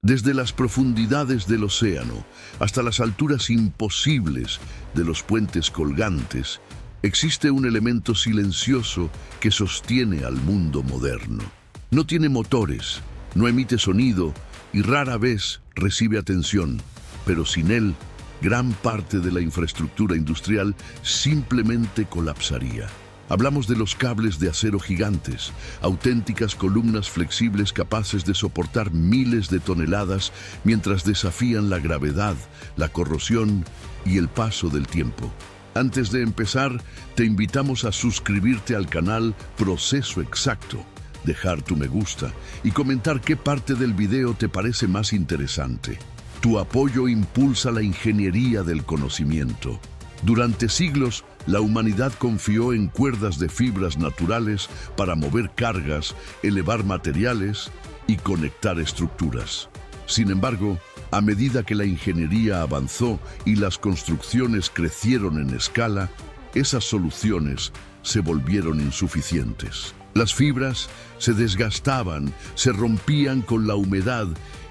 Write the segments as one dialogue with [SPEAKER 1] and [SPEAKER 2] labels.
[SPEAKER 1] Desde las profundidades del océano hasta las alturas imposibles de los puentes colgantes, existe un elemento silencioso que sostiene al mundo moderno. No tiene motores, no emite sonido y rara vez recibe atención, pero sin él, gran parte de la infraestructura industrial simplemente colapsaría. Hablamos de los cables de acero gigantes, auténticas columnas flexibles capaces de soportar miles de toneladas mientras desafían la gravedad, la corrosión y el paso del tiempo. Antes de empezar, te invitamos a suscribirte al canal Proceso Exacto, dejar tu me gusta y comentar qué parte del video te parece más interesante. Tu apoyo impulsa la ingeniería del conocimiento. Durante siglos, la humanidad confió en cuerdas de fibras naturales para mover cargas, elevar materiales y conectar estructuras. Sin embargo, a medida que la ingeniería avanzó y las construcciones crecieron en escala, esas soluciones se volvieron insuficientes. Las fibras se desgastaban, se rompían con la humedad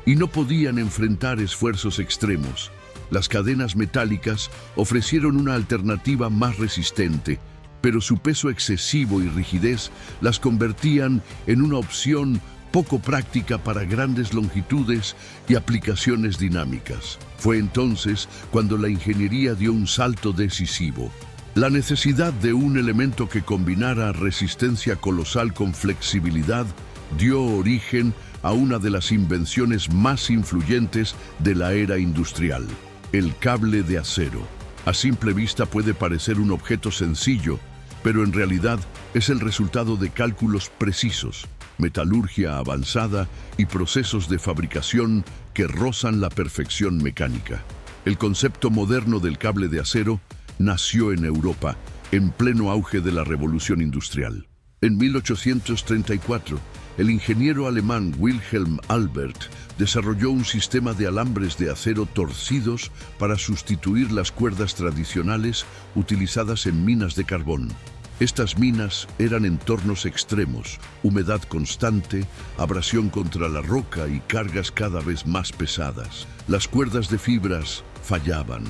[SPEAKER 1] y no podían enfrentar esfuerzos extremos. Las cadenas metálicas ofrecieron una alternativa más resistente, pero su peso excesivo y rigidez las convertían en una opción poco práctica para grandes longitudes y aplicaciones dinámicas. Fue entonces cuando la ingeniería dio un salto decisivo. La necesidad de un elemento que combinara resistencia colosal con flexibilidad dio origen a una de las invenciones más influyentes de la era industrial: el cable de acero. A simple vista puede parecer un objeto sencillo, pero en realidad es el resultado de cálculos precisos, metalurgia avanzada y procesos de fabricación que rozan la perfección mecánica. El concepto moderno del cable de acero nació en Europa, en pleno auge de la Revolución Industrial. En 1834, el ingeniero alemán Wilhelm Albert desarrolló un sistema de alambres de acero torcidos para sustituir las cuerdas tradicionales utilizadas en minas de carbón. Estas minas eran entornos extremos, humedad constante, abrasión contra la roca y cargas cada vez más pesadas. Las cuerdas de fibras fallaban.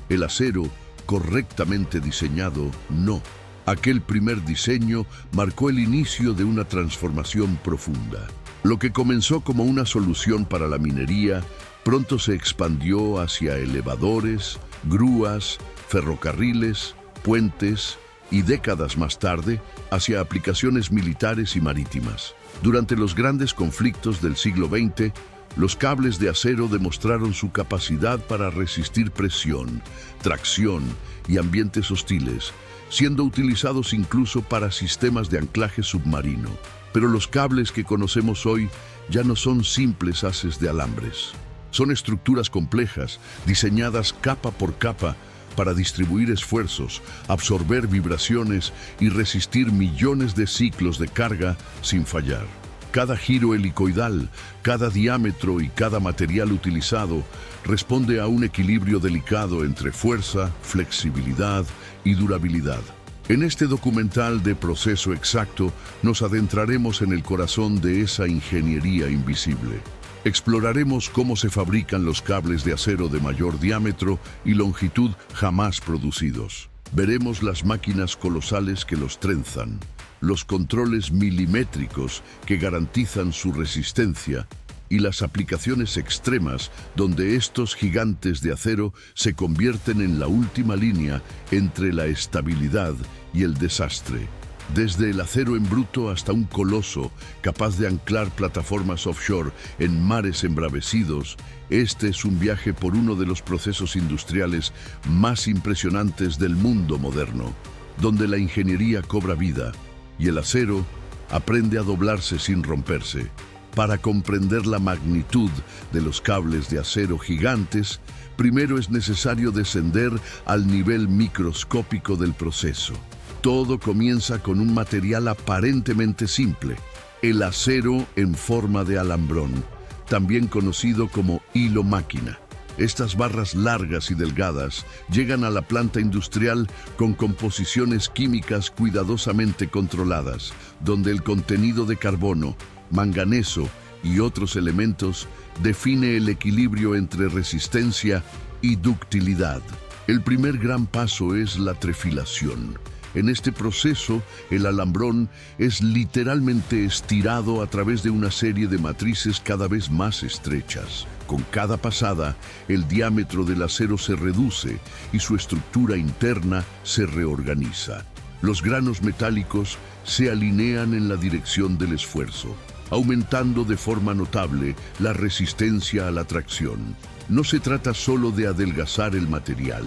[SPEAKER 1] El acero, correctamente diseñado, no. Aquel primer diseño marcó el inicio de una transformación profunda. Lo que comenzó como una solución para la minería, pronto se expandió hacia elevadores, grúas, ferrocarriles, puentes y décadas más tarde, hacia aplicaciones militares y marítimas. Durante los grandes conflictos del siglo XX, los cables de acero demostraron su capacidad para resistir presión, tracción y ambientes hostiles, siendo utilizados incluso para sistemas de anclaje submarino. Pero los cables que conocemos hoy ya no son simples haces de alambres. Son estructuras complejas, diseñadas capa por capa para distribuir esfuerzos, absorber vibraciones y resistir millones de ciclos de carga sin fallar. Cada giro helicoidal, cada diámetro y cada material utilizado responde a un equilibrio delicado entre fuerza, flexibilidad y durabilidad. En este documental de Proceso Exacto nos adentraremos en el corazón de esa ingeniería invisible. Exploraremos cómo se fabrican los cables de acero de mayor diámetro y longitud jamás producidos. Veremos las máquinas colosales que los trenzan, los controles milimétricos que garantizan su resistencia y las aplicaciones extremas donde estos gigantes de acero se convierten en la última línea entre la estabilidad y el desastre. Desde el acero en bruto hasta un coloso capaz de anclar plataformas offshore en mares embravecidos, este es un viaje por uno de los procesos industriales más impresionantes del mundo moderno, donde la ingeniería cobra vida y el acero aprende a doblarse sin romperse. Para comprender la magnitud de los cables de acero gigantes, primero es necesario descender al nivel microscópico del proceso. Todo comienza con un material aparentemente simple, el acero en forma de alambrón, también conocido como hilo máquina. Estas barras largas y delgadas llegan a la planta industrial con composiciones químicas cuidadosamente controladas, donde el contenido de carbono, manganeso y otros elementos define el equilibrio entre resistencia y ductilidad. El primer gran paso es la trefilación. En este proceso, el alambrón es literalmente estirado a través de una serie de matrices cada vez más estrechas. Con cada pasada, el diámetro del acero se reduce y su estructura interna se reorganiza. Los granos metálicos se alinean en la dirección del esfuerzo, aumentando de forma notable la resistencia a la tracción. No se trata solo de adelgazar el material,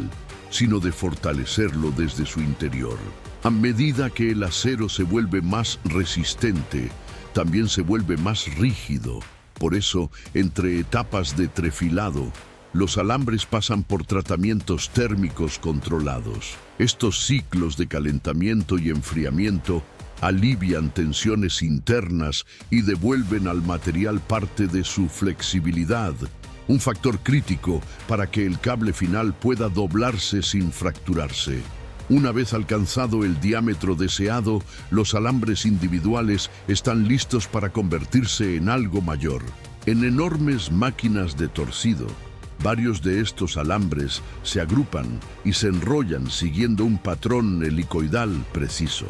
[SPEAKER 1] sino de fortalecerlo desde su interior. A medida que el acero se vuelve más resistente, también se vuelve más rígido. Por eso, entre etapas de trefilado, los alambres pasan por tratamientos térmicos controlados. Estos ciclos de calentamiento y enfriamiento alivian tensiones internas y devuelven al material parte de su flexibilidad, un factor crítico para que el cable final pueda doblarse sin fracturarse. Una vez alcanzado el diámetro deseado, los alambres individuales están listos para convertirse en algo mayor. En enormes máquinas de torcido, varios de estos alambres se agrupan y se enrollan siguiendo un patrón helicoidal preciso.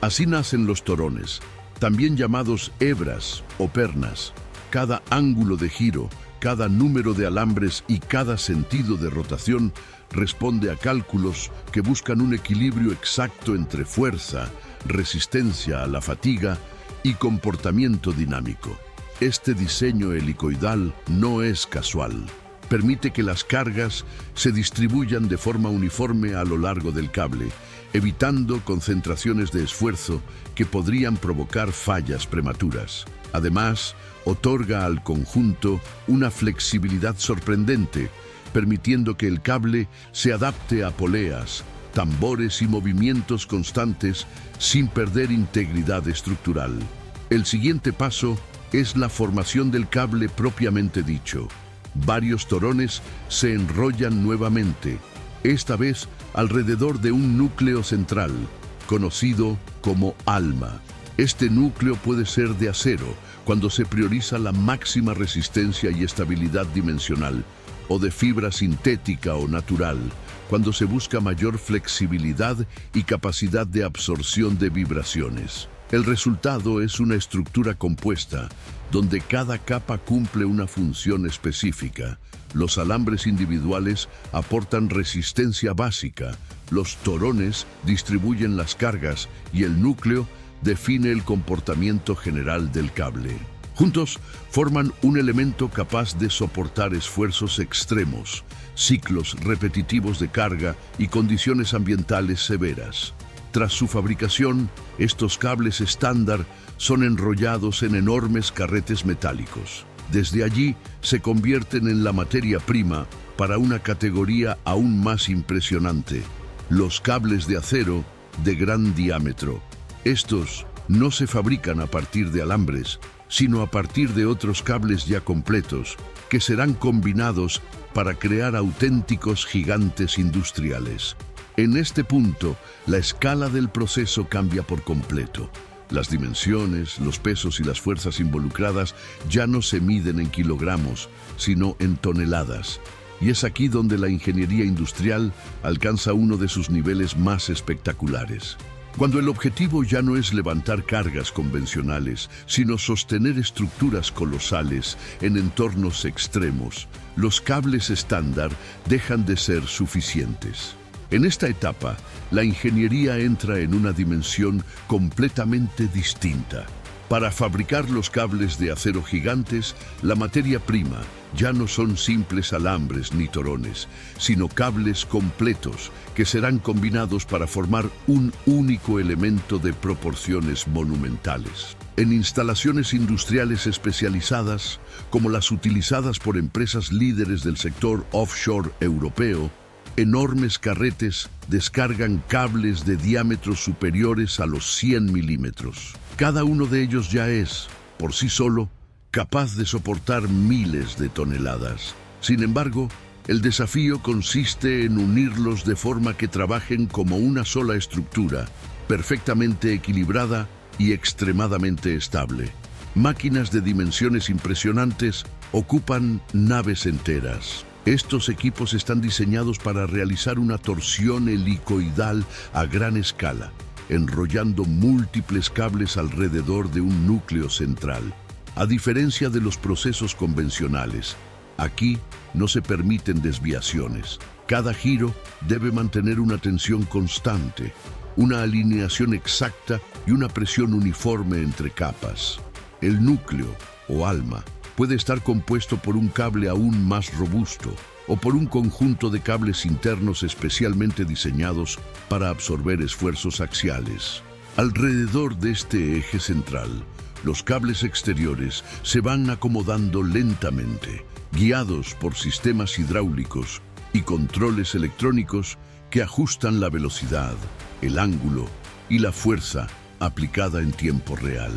[SPEAKER 1] Así nacen los torones, también llamados hebras o pernas. Cada ángulo de giro, cada número de alambres y cada sentido de rotación responde a cálculos que buscan un equilibrio exacto entre fuerza, resistencia a la fatiga y comportamiento dinámico. Este diseño helicoidal no es casual. Permite que las cargas se distribuyan de forma uniforme a lo largo del cable, evitando concentraciones de esfuerzo que podrían provocar fallas prematuras. Además, otorga al conjunto una flexibilidad sorprendente, permitiendo que el cable se adapte a poleas, tambores y movimientos constantes sin perder integridad estructural. El siguiente paso es la formación del cable propiamente dicho. Varios torones se enrollan nuevamente, esta vez alrededor de un núcleo central, conocido como alma. Este núcleo puede ser de acero, cuando se prioriza la máxima resistencia y estabilidad dimensional, o de fibra sintética o natural, cuando se busca mayor flexibilidad y capacidad de absorción de vibraciones. El resultado es una estructura compuesta, donde cada capa cumple una función específica. Los alambres individuales aportan resistencia básica, los torones distribuyen las cargas y el núcleo define el comportamiento general del cable. Juntos forman un elemento capaz de soportar esfuerzos extremos, ciclos repetitivos de carga y condiciones ambientales severas. Tras su fabricación, estos cables estándar son enrollados en enormes carretes metálicos. Desde allí se convierten en la materia prima para una categoría aún más impresionante: los cables de acero de gran diámetro. Estos no se fabrican a partir de alambres, sino a partir de otros cables ya completos, que serán combinados para crear auténticos gigantes industriales. En este punto, la escala del proceso cambia por completo. Las dimensiones, los pesos y las fuerzas involucradas ya no se miden en kilogramos, sino en toneladas. Y es aquí donde la ingeniería industrial alcanza uno de sus niveles más espectaculares. Cuando el objetivo ya no es levantar cargas convencionales, sino sostener estructuras colosales en entornos extremos, los cables estándar dejan de ser suficientes. En esta etapa, la ingeniería entra en una dimensión completamente distinta. Para fabricar los cables de acero gigantes, la materia prima ya no son simples alambres ni torones, sino cables completos que serán combinados para formar un único elemento de proporciones monumentales. En instalaciones industriales especializadas, como las utilizadas por empresas líderes del sector offshore europeo, enormes carretes descargan cables de diámetros superiores a los 100 milímetros. Cada uno de ellos ya es, por sí solo, capaz de soportar miles de toneladas. Sin embargo, el desafío consiste en unirlos de forma que trabajen como una sola estructura, perfectamente equilibrada y extremadamente estable. Máquinas de dimensiones impresionantes ocupan naves enteras. Estos equipos están diseñados para realizar una torsión helicoidal a gran escala, enrollando múltiples cables alrededor de un núcleo central. A diferencia de los procesos convencionales, aquí no se permiten desviaciones. Cada giro debe mantener una tensión constante, una alineación exacta y una presión uniforme entre capas. El núcleo, o alma, puede estar compuesto por un cable aún más robusto o por un conjunto de cables internos especialmente diseñados para absorber esfuerzos axiales. Alrededor de este eje central, los cables exteriores se van acomodando lentamente, guiados por sistemas hidráulicos y controles electrónicos que ajustan la velocidad, el ángulo y la fuerza aplicada en tiempo real.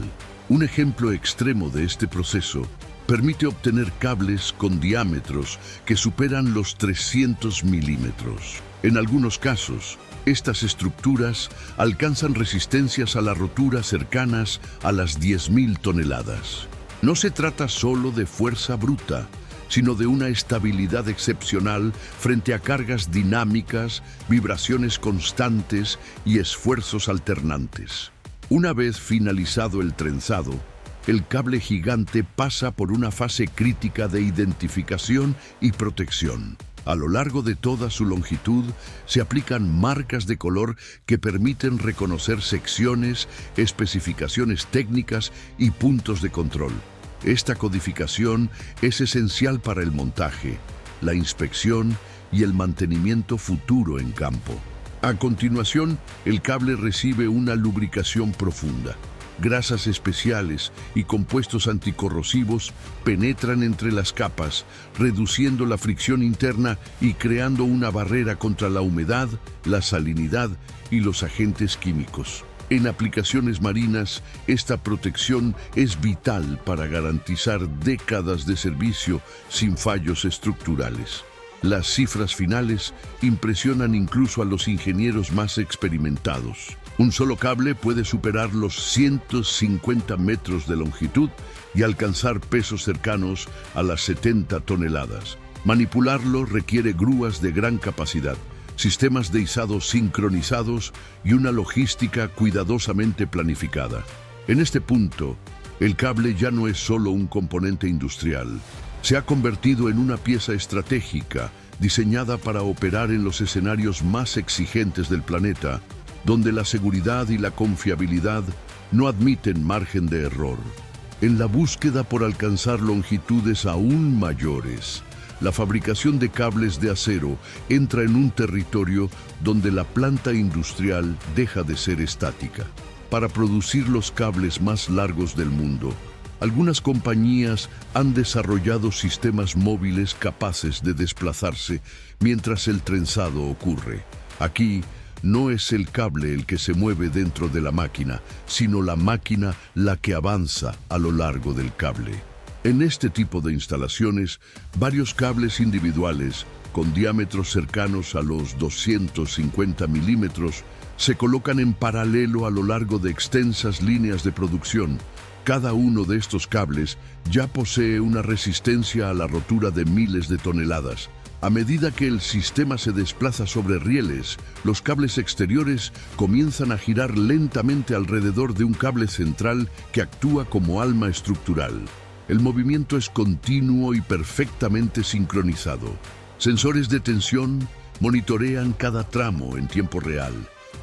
[SPEAKER 1] Un ejemplo extremo de este proceso permite obtener cables con diámetros que superan los 300 milímetros. En algunos casos, estas estructuras alcanzan resistencias a la rotura cercanas a las 10.000 toneladas. No se trata solo de fuerza bruta, sino de una estabilidad excepcional frente a cargas dinámicas, vibraciones constantes y esfuerzos alternantes. Una vez finalizado el trenzado, el cable gigante pasa por una fase crítica de identificación y protección. A lo largo de toda su longitud se aplican marcas de color que permiten reconocer secciones, especificaciones técnicas y puntos de control. Esta codificación es esencial para el montaje, la inspección y el mantenimiento futuro en campo. A continuación, el cable recibe una lubricación profunda. Grasas especiales y compuestos anticorrosivos penetran entre las capas, reduciendo la fricción interna y creando una barrera contra la humedad, la salinidad y los agentes químicos. En aplicaciones marinas, esta protección es vital para garantizar décadas de servicio sin fallos estructurales. Las cifras finales impresionan incluso a los ingenieros más experimentados. Un solo cable puede superar los 150 metros de longitud y alcanzar pesos cercanos a las 70 toneladas. Manipularlo requiere grúas de gran capacidad, sistemas de izado sincronizados y una logística cuidadosamente planificada. En este punto, el cable ya no es solo un componente industrial. Se ha convertido en una pieza estratégica diseñada para operar en los escenarios más exigentes del planeta, donde la seguridad y la confiabilidad no admiten margen de error. En la búsqueda por alcanzar longitudes aún mayores, la fabricación de cables de acero entra en un territorio donde la planta industrial deja de ser estática. Para producir los cables más largos del mundo, algunas compañías han desarrollado sistemas móviles capaces de desplazarse mientras el trenzado ocurre. Aquí, no es el cable el que se mueve dentro de la máquina, sino la máquina la que avanza a lo largo del cable. En este tipo de instalaciones, varios cables individuales, con diámetros cercanos a los 250 milímetros, se colocan en paralelo a lo largo de extensas líneas de producción. Cada uno de estos cables ya posee una resistencia a la rotura de miles de toneladas. A medida que el sistema se desplaza sobre rieles, los cables exteriores comienzan a girar lentamente alrededor de un cable central que actúa como alma estructural. El movimiento es continuo y perfectamente sincronizado. Sensores de tensión monitorean cada tramo en tiempo real,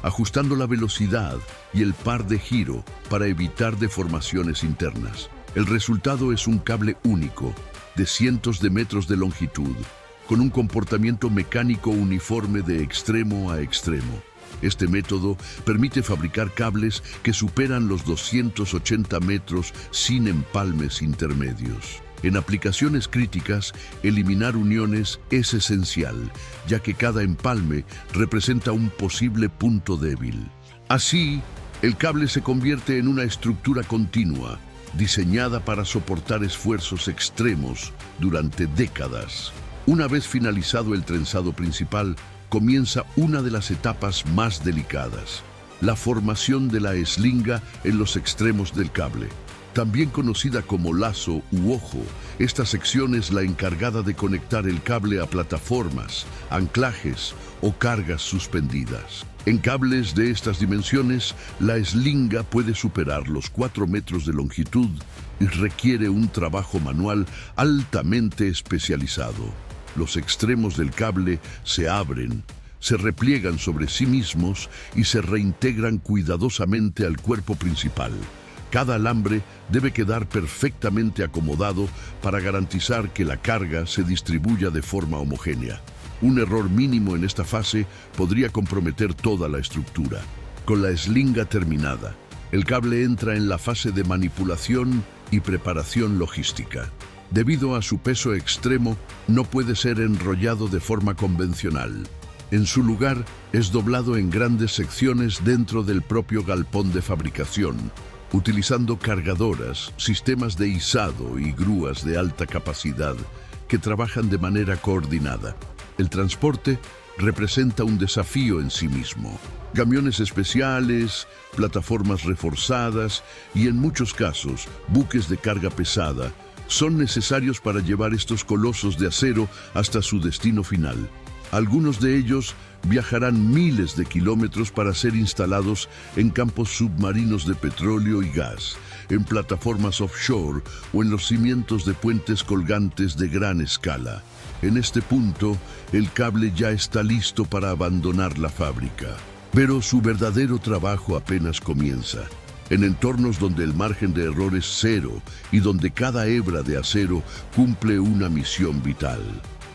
[SPEAKER 1] ajustando la velocidad y el par de giro para evitar deformaciones internas. El resultado es un cable único, de cientos de metros de longitud, con un comportamiento mecánico uniforme de extremo a extremo. Este método permite fabricar cables que superan los 280 metros sin empalmes intermedios. En aplicaciones críticas, eliminar uniones es esencial, ya que cada empalme representa un posible punto débil. Así, el cable se convierte en una estructura continua, diseñada para soportar esfuerzos extremos durante décadas. Una vez finalizado el trenzado principal, comienza una de las etapas más delicadas: la formación de la eslinga en los extremos del cable. También conocida como lazo u ojo, esta sección es la encargada de conectar el cable a plataformas, anclajes o cargas suspendidas. En cables de estas dimensiones, la eslinga puede superar los 4 metros de longitud y requiere un trabajo manual altamente especializado. Los extremos del cable se abren, se repliegan sobre sí mismos y se reintegran cuidadosamente al cuerpo principal. Cada alambre debe quedar perfectamente acomodado para garantizar que la carga se distribuya de forma homogénea. Un error mínimo en esta fase podría comprometer toda la estructura. Con la eslinga terminada, el cable entra en la fase de manipulación y preparación logística. Debido a su peso extremo, no puede ser enrollado de forma convencional. En su lugar, es doblado en grandes secciones dentro del propio galpón de fabricación, utilizando cargadoras, sistemas de izado y grúas de alta capacidad que trabajan de manera coordinada. El transporte representa un desafío en sí mismo. Camiones especiales, plataformas reforzadas y, en muchos casos, buques de carga pesada son necesarios para llevar estos colosos de acero hasta su destino final. Algunos de ellos viajarán miles de kilómetros para ser instalados en campos submarinos de petróleo y gas, en plataformas offshore o en los cimientos de puentes colgantes de gran escala. En este punto, el cable ya está listo para abandonar la fábrica. Pero su verdadero trabajo apenas comienza. En entornos donde el margen de error es cero y donde cada hebra de acero cumple una misión vital.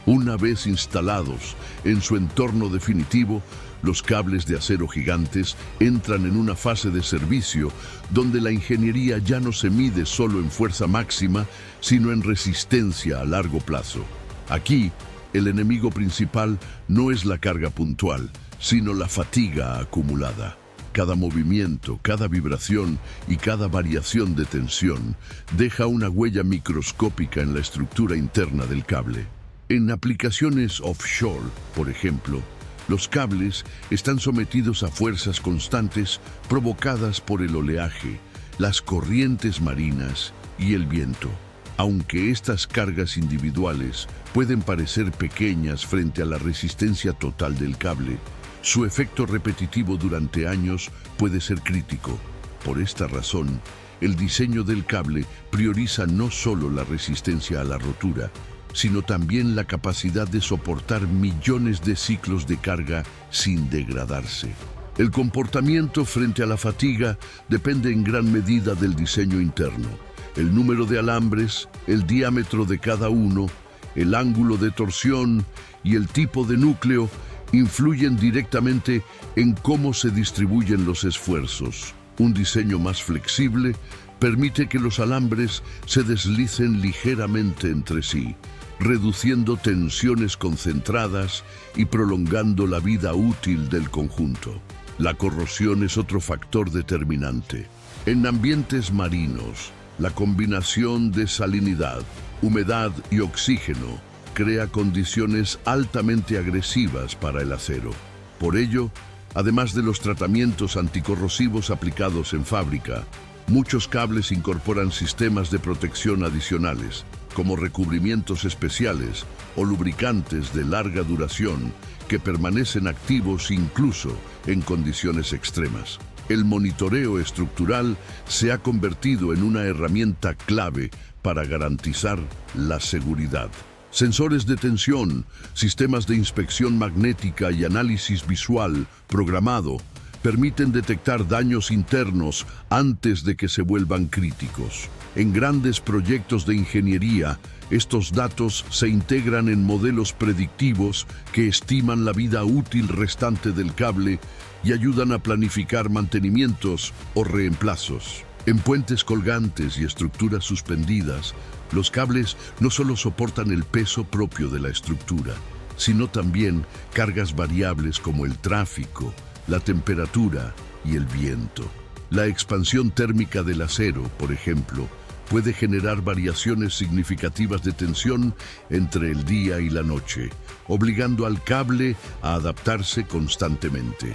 [SPEAKER 1] Una vez instalados en su entorno definitivo, los cables de acero gigantes entran en una fase de servicio donde la ingeniería ya no se mide solo en fuerza máxima, sino en resistencia a largo plazo. Aquí, el enemigo principal no es la carga puntual, sino la fatiga acumulada. Cada movimiento, cada vibración y cada variación de tensión deja una huella microscópica en la estructura interna del cable. En aplicaciones offshore, por ejemplo, los cables están sometidos a fuerzas constantes provocadas por el oleaje, las corrientes marinas y el viento. Aunque estas cargas individuales pueden parecer pequeñas frente a la resistencia total del cable, su efecto repetitivo durante años puede ser crítico. Por esta razón, el diseño del cable prioriza no solo la resistencia a la rotura, sino también la capacidad de soportar millones de ciclos de carga sin degradarse. El comportamiento frente a la fatiga depende en gran medida del diseño interno. El número de alambres, el diámetro de cada uno, el ángulo de torsión y el tipo de núcleo influyen directamente en cómo se distribuyen los esfuerzos. Un diseño más flexible permite que los alambres se deslicen ligeramente entre sí, reduciendo tensiones concentradas y prolongando la vida útil del conjunto. La corrosión es otro factor determinante. En ambientes marinos, la combinación de salinidad, humedad y oxígeno crea condiciones altamente agresivas para el acero. Por ello, además de los tratamientos anticorrosivos aplicados en fábrica, muchos cables incorporan sistemas de protección adicionales, como recubrimientos especiales o lubricantes de larga duración que permanecen activos incluso en condiciones extremas. El monitoreo estructural se ha convertido en una herramienta clave para garantizar la seguridad. Sensores de tensión, sistemas de inspección magnética y análisis visual programado permiten detectar daños internos antes de que se vuelvan críticos. En grandes proyectos de ingeniería, estos datos se integran en modelos predictivos que estiman la vida útil restante del cable y ayudan a planificar mantenimientos o reemplazos. En puentes colgantes y estructuras suspendidas, los cables no solo soportan el peso propio de la estructura, sino también cargas variables como el tráfico, la temperatura y el viento. La expansión térmica del acero, por ejemplo, puede generar variaciones significativas de tensión entre el día y la noche, obligando al cable a adaptarse constantemente.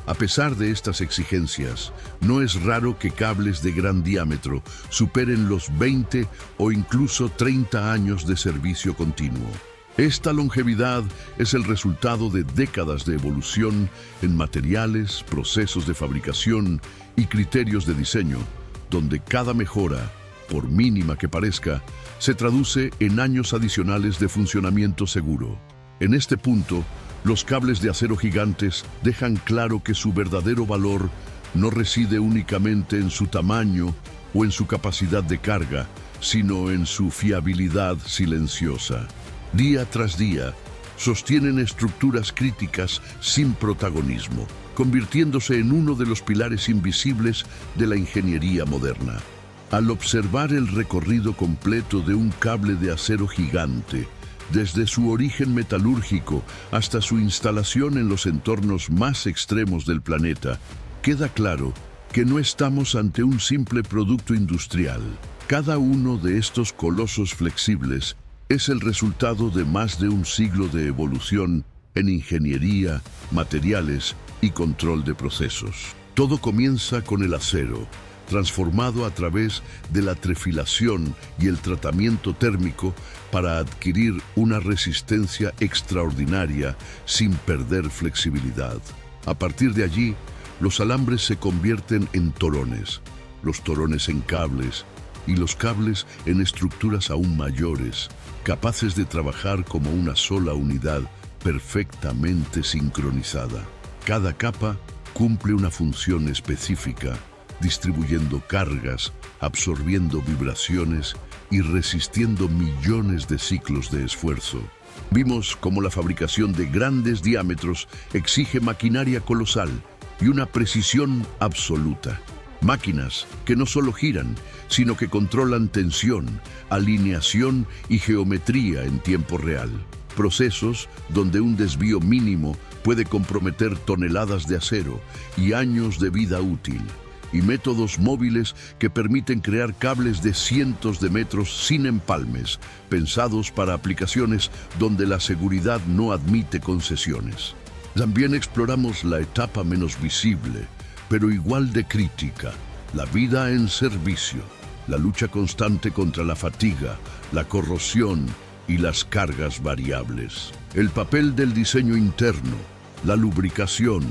[SPEAKER 1] A pesar de estas exigencias, no es raro que cables de gran diámetro superen los 20 o incluso 30 años de servicio continuo. Esta longevidad es el resultado de décadas de evolución en materiales, procesos de fabricación y criterios de diseño, donde cada mejora, por mínima que parezca, se traduce en años adicionales de funcionamiento seguro. En este punto, los cables de acero gigantes dejan claro que su verdadero valor no reside únicamente en su tamaño o en su capacidad de carga, sino en su fiabilidad silenciosa. Día tras día, sostienen estructuras críticas sin protagonismo, convirtiéndose en uno de los pilares invisibles de la ingeniería moderna. Al observar el recorrido completo de un cable de acero gigante, desde su origen metalúrgico hasta su instalación en los entornos más extremos del planeta, queda claro que no estamos ante un simple producto industrial. Cada uno de estos colosos flexibles es el resultado de más de un siglo de evolución en ingeniería, materiales y control de procesos. Todo comienza con el acero, transformado a través de la trefilación y el tratamiento térmico para adquirir una resistencia extraordinaria sin perder flexibilidad. A partir de allí, los alambres se convierten en torones, los torones en cables y los cables en estructuras aún mayores, capaces de trabajar como una sola unidad perfectamente sincronizada. Cada capa cumple una función específica, distribuyendo cargas, absorbiendo vibraciones y resistiendo millones de ciclos de esfuerzo. Vimos cómo la fabricación de grandes diámetros exige maquinaria colosal y una precisión absoluta. Máquinas que no solo giran, sino que controlan tensión, alineación y geometría en tiempo real. Procesos donde un desvío mínimo puede comprometer toneladas de acero y años de vida útil. Y métodos móviles que permiten crear cables de cientos de metros sin empalmes, pensados para aplicaciones donde la seguridad no admite concesiones. También exploramos la etapa menos visible, pero igual de crítica, la vida en servicio, la lucha constante contra la fatiga, la corrosión y las cargas variables. El papel del diseño interno, la lubricación,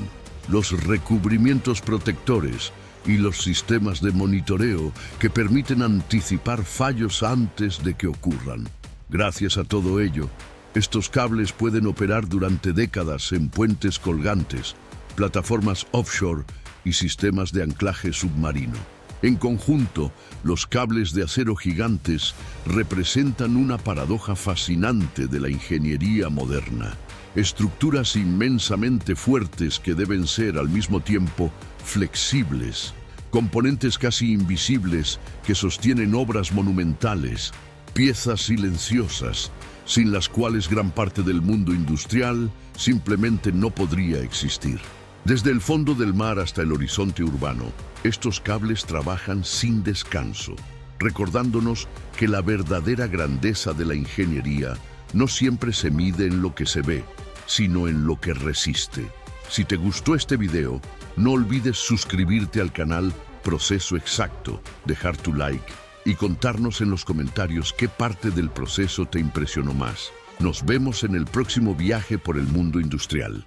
[SPEAKER 1] los recubrimientos protectores y los sistemas de monitoreo que permiten anticipar fallos antes de que ocurran. Gracias a todo ello, estos cables pueden operar durante décadas en puentes colgantes, plataformas offshore y sistemas de anclaje submarino. En conjunto, los cables de acero gigantes representan una paradoja fascinante de la ingeniería moderna. Estructuras inmensamente fuertes que deben ser al mismo tiempo flexibles, componentes casi invisibles que sostienen obras monumentales, piezas silenciosas, sin las cuales gran parte del mundo industrial simplemente no podría existir. Desde el fondo del mar hasta el horizonte urbano, estos cables trabajan sin descanso, recordándonos que la verdadera grandeza de la ingeniería no siempre se mide en lo que se ve, sino en lo que resiste. Si te gustó este video, no olvides suscribirte al canal Proceso Exacto, dejar tu like y contarnos en los comentarios qué parte del proceso te impresionó más. Nos vemos en el próximo viaje por el mundo industrial.